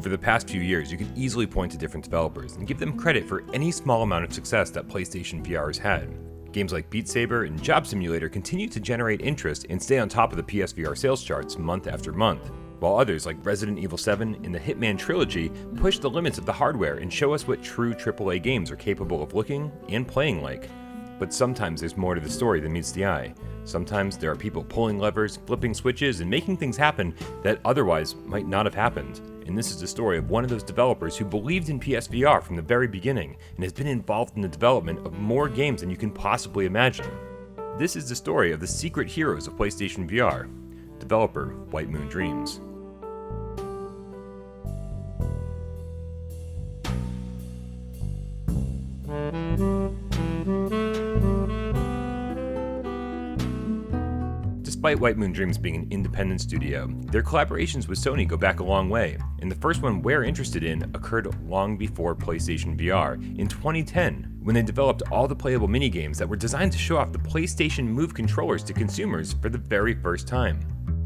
Over the past few years, you can easily point to different developers and give them credit for any small amount of success that PlayStation VR has had. Games like Beat Saber and Job Simulator continue to generate interest and stay on top of the PSVR sales charts month after month, while others like Resident Evil 7 and the Hitman trilogy push the limits of the hardware and show us what true AAA games are capable of looking and playing like. But sometimes there's more to the story than meets the eye. Sometimes there are people pulling levers, flipping switches, and making things happen that otherwise might not have happened. And this is the story of one of those developers who believed in PSVR from the very beginning and has been involved in the development of more games than you can possibly imagine. This is the story of the secret heroes of PlayStation VR, developer White Moon Dreams. Despite White Moon Dreams being an independent studio, their collaborations with Sony go back a long way, and the first one we're interested in occurred long before PlayStation VR, in 2010, when they developed all the playable minigames that were designed to show off the PlayStation Move controllers to consumers for the very first time.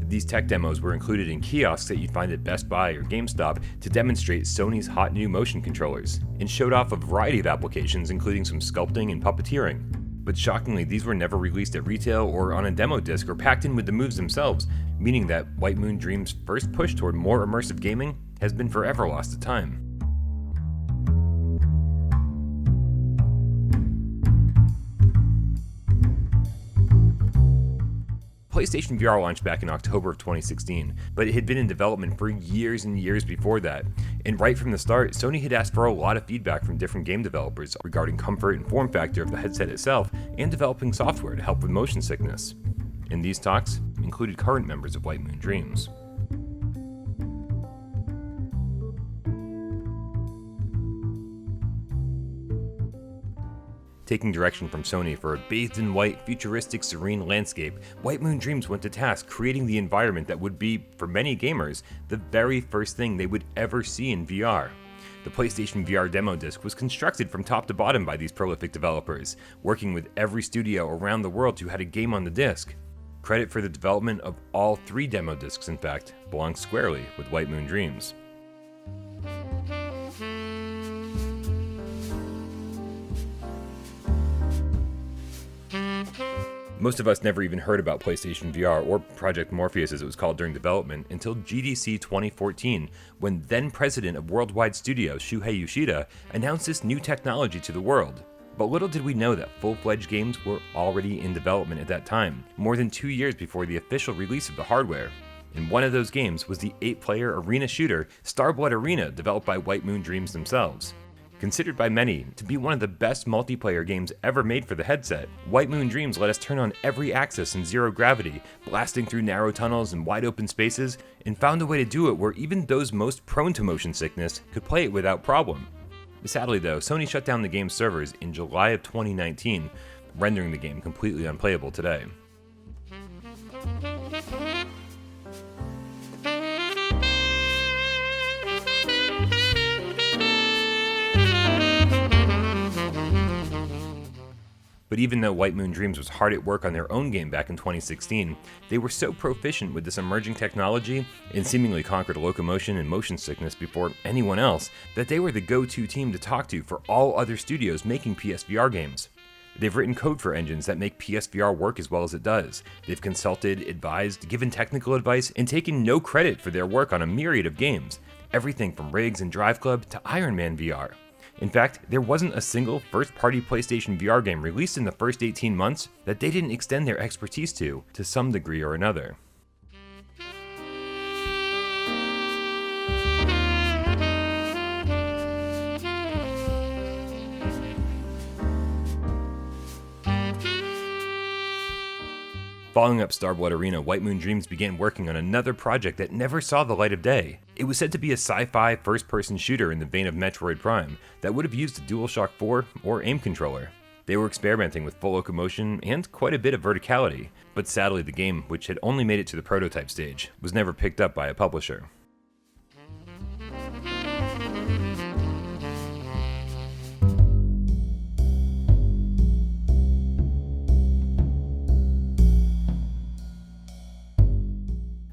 These tech demos were included in kiosks that you'd find at Best Buy or GameStop to demonstrate Sony's hot new motion controllers, and showed off a variety of applications including some sculpting and puppeteering. But shockingly, these were never released at retail or on a demo disc or packed in with the moves themselves, meaning that White Moon Dreams' first push toward more immersive gaming has been forever lost to time. PlayStation VR launched back in October of 2016, but it had been in development for years and years before that. And right from the start, Sony had asked for a lot of feedback from different game developers regarding comfort and form factor of the headset itself and developing software to help with motion sickness. And these talks included current members of White Moon Dreams. Taking direction from Sony for a bathed in white, futuristic, serene landscape, White Moon Dreams went to task creating the environment that would be, for many gamers, the very first thing they would ever see in VR. The PlayStation VR demo disc was constructed from top to bottom by these prolific developers, working with every studio around the world who had a game on the disc. Credit for the development of all 3 demo discs, in fact, belongs squarely with White Moon Dreams. Most of us never even heard about PlayStation VR, or Project Morpheus as it was called during development, until GDC 2014, when then president of Worldwide Studios, Shuhei Yoshida, announced this new technology to the world. But little did we know that full-fledged games were already in development at that time, more than 2 years before the official release of the hardware. And one of those games was the 8-player arena shooter Starblood Arena, developed by White Moon Dreams themselves. Considered by many to be one of the best multiplayer games ever made for the headset, White Moon Dreams let us turn on every axis in zero gravity, blasting through narrow tunnels and wide open spaces, and found a way to do it where even those most prone to motion sickness could play it without problem. Sadly though, Sony shut down the game's servers in July of 2019, rendering the game completely unplayable today. But even though White Moon Dreams was hard at work on their own game back in 2016, they were so proficient with this emerging technology and seemingly conquered locomotion and motion sickness before anyone else that they were the go-to team to talk to for all other studios making PSVR games. They've written code for engines that make PSVR work as well as it does. They've consulted, advised, given technical advice, and taken no credit for their work on a myriad of games, everything from Rigs and Drive Club to Iron Man VR. In fact, there wasn't a single first-party PlayStation VR game released in the first 18 months that they didn't extend their expertise to some degree or another. Following up Starblood Arena, White Moon Dreams began working on another project that never saw the light of day. It was said to be a sci-fi first-person shooter in the vein of Metroid Prime that would have used a DualShock 4 or aim controller. They were experimenting with full locomotion and quite a bit of verticality, but sadly the game, which had only made it to the prototype stage, was never picked up by a publisher.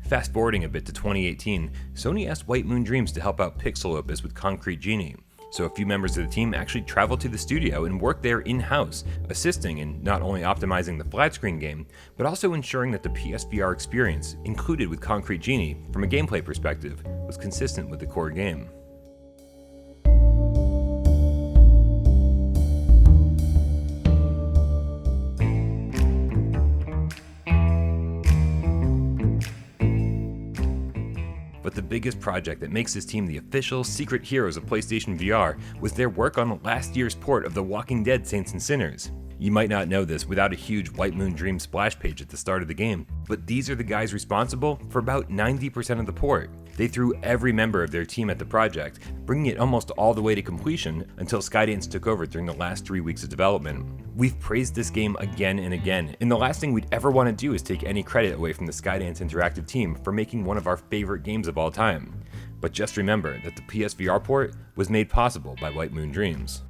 Fast forwarding a bit to 2018, Sony asked White Moon Dreams to help out Pixel Opus with Concrete Genie. So a few members of the team actually traveled to the studio and worked there in-house, assisting in not only optimizing the flat-screen game, but also ensuring that the PSVR experience, included with Concrete Genie, from a gameplay perspective, was consistent with the core game. But the biggest project that makes this team the official secret heroes of PlayStation VR was their work on last year's port of The Walking Dead Saints and Sinners. You might not know this without a huge White Moon Dreams splash page at the start of the game, but these are the guys responsible for about 90% of the port. They threw every member of their team at the project, bringing it almost all the way to completion until Skydance took over during the last 3 weeks of development. We've praised this game again and again, and the last thing we'd ever want to do is take any credit away from the Skydance Interactive team for making one of our favorite games of all time. But just remember that the PSVR port was made possible by White Moon Dreams.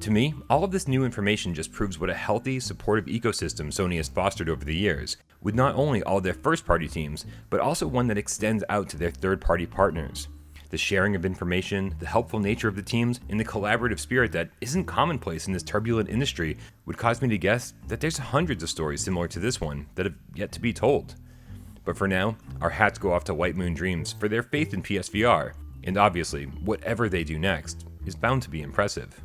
To me, all of this new information just proves what a healthy, supportive ecosystem Sony has fostered over the years, with not only all their first-party teams, but also one that extends out to their third-party partners. The sharing of information, the helpful nature of the teams, and the collaborative spirit that isn't commonplace in this turbulent industry would cause me to guess that there's hundreds of stories similar to this one that have yet to be told. But for now, our hats go off to White Moon Dreams for their faith in PSVR, and obviously, whatever they do next is bound to be impressive.